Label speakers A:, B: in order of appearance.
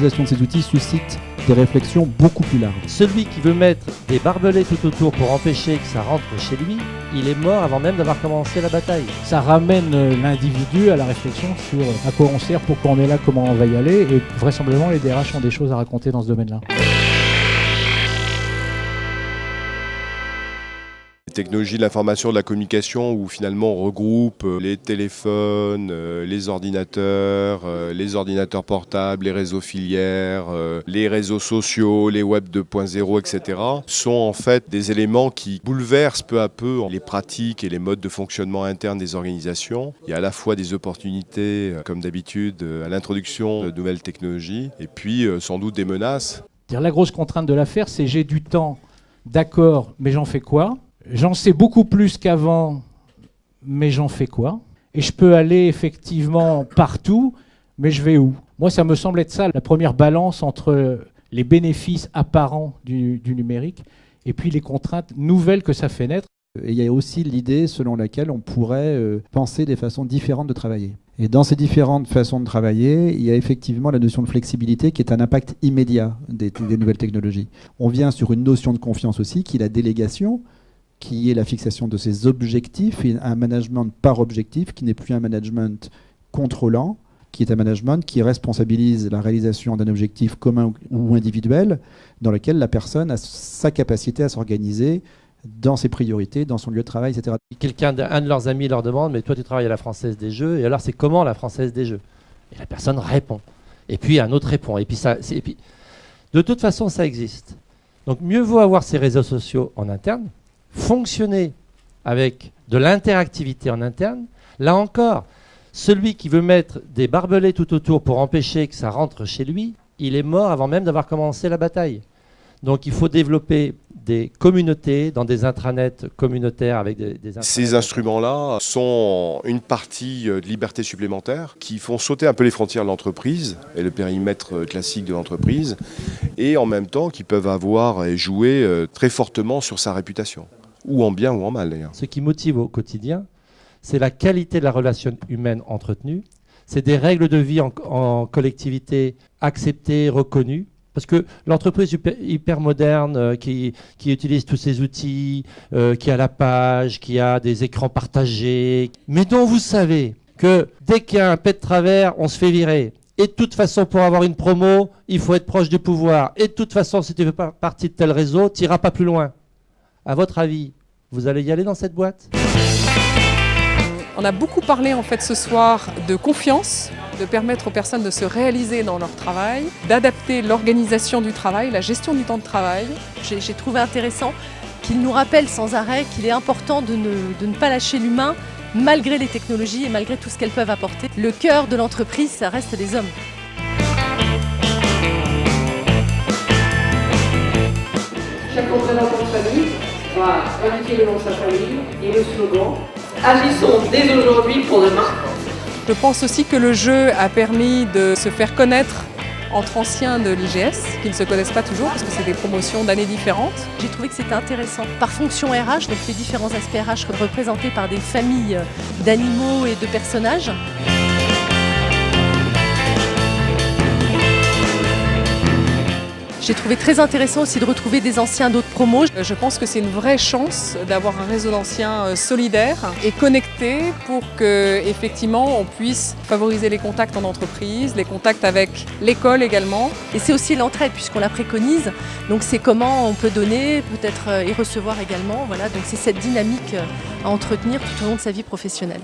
A: l'utilisation de ces outils suscite des réflexions beaucoup plus larges.
B: Celui qui veut mettre des barbelés tout autour pour empêcher que ça rentre chez lui, il est mort avant même d'avoir commencé la bataille.
C: Ça ramène l'individu à la réflexion sur à quoi on sert, pourquoi on est là, comment on va y aller, et vraisemblablement les DRH ont des choses à raconter dans ce domaine-là.
D: Les technologies de l'information, de la communication, où finalement on regroupe les téléphones, les ordinateurs portables, les réseaux filières, les réseaux sociaux, les web 2.0, etc., sont en fait des éléments qui bouleversent peu à peu les pratiques et les modes de fonctionnement internes des organisations. Il y a à la fois des opportunités, comme d'habitude, à l'introduction de nouvelles technologies, et puis sans doute des menaces.
C: La grosse contrainte de l'affaire, c'est j'ai du temps, d'accord, mais j'en fais quoi ? J'en sais beaucoup plus qu'avant, mais j'en fais quoi? Et je peux aller effectivement partout, mais je vais où? Moi, ça me semble être ça, la première balance entre les bénéfices apparents du numérique et puis les contraintes nouvelles que ça fait naître.
A: Et il y a aussi l'idée selon laquelle on pourrait penser des façons différentes de travailler. Et dans ces différentes façons de travailler, il y a effectivement la notion de flexibilité qui est un impact immédiat des nouvelles technologies. On vient sur une notion de confiance aussi, qui est la délégation, qui est la fixation de ses objectifs et un management par objectif qui n'est plus un management contrôlant, qui est un management qui responsabilise la réalisation d'un objectif commun ou individuel dans lequel la personne a sa capacité à s'organiser dans ses priorités, dans son lieu de travail, etc.
B: Un de leurs amis leur demande « Mais toi, tu travailles à la Française des Jeux, et alors c'est comment la Française des Jeux ?» Et la personne répond. Et puis un autre répond. Et puis de toute façon, ça existe. Donc mieux vaut avoir ces réseaux sociaux en interne, fonctionner avec de l'interactivité en interne. Là encore, celui qui veut mettre des barbelés tout autour pour empêcher que ça rentre chez lui, il est mort avant même d'avoir commencé la bataille. Donc il faut développer des communautés dans des intranets communautaires avec des intranets.
D: Ces instruments-là sont une partie de liberté supplémentaire qui font sauter un peu les frontières de l'entreprise et le périmètre classique de l'entreprise, et en même temps qui peuvent avoir et jouer très fortement sur sa réputation, ou en bien ou en mal d'ailleurs.
B: Ce qui motive au quotidien, c'est la qualité de la relation humaine entretenue, c'est des règles de vie en collectivité acceptées, reconnues. Parce que l'entreprise hyper moderne qui utilise tous ces outils, qui a la page, qui a des écrans partagés, mais dont vous savez que dès qu'il y a un pet de travers, on se fait virer. Et de toute façon, pour avoir une promo, il faut être proche du pouvoir. Et de toute façon, si tu fais partie de tel réseau, tu n'iras pas plus loin. À votre avis, vous allez y aller dans cette boîte ?
E: On a beaucoup parlé en fait ce soir de confiance, de permettre aux personnes de se réaliser dans leur travail, d'adapter l'organisation du travail, la gestion du temps de travail.
F: J'ai trouvé intéressant qu'il nous rappelle sans arrêt qu'il est important de ne pas lâcher l'humain malgré les technologies et malgré tout ce qu'elles peuvent apporter. Le cœur de l'entreprise, ça reste les hommes.
G: Chaque représentant de famille va indiquer le nom de sa famille et le slogan « Agissons dès aujourd'hui pour demain ».
E: Je pense aussi que le jeu a permis de se faire connaître entre anciens de l'IGS, qui ne se connaissent pas toujours parce que c'est des promotions d'années différentes.
F: J'ai trouvé que c'était intéressant. Par fonction RH, donc les différents aspects RH représentés par des familles d'animaux et de personnages. J'ai trouvé très intéressant aussi de retrouver des anciens d'autres promos.
E: Je pense que c'est une vraie chance d'avoir un réseau d'anciens solidaire et connecté pour que effectivement on puisse favoriser les contacts en entreprise, les contacts avec l'école également.
F: Et c'est aussi l'entraide puisqu'on la préconise. Donc c'est comment on peut donner, peut-être et recevoir également. Voilà, donc c'est cette dynamique à entretenir tout au long de sa vie professionnelle.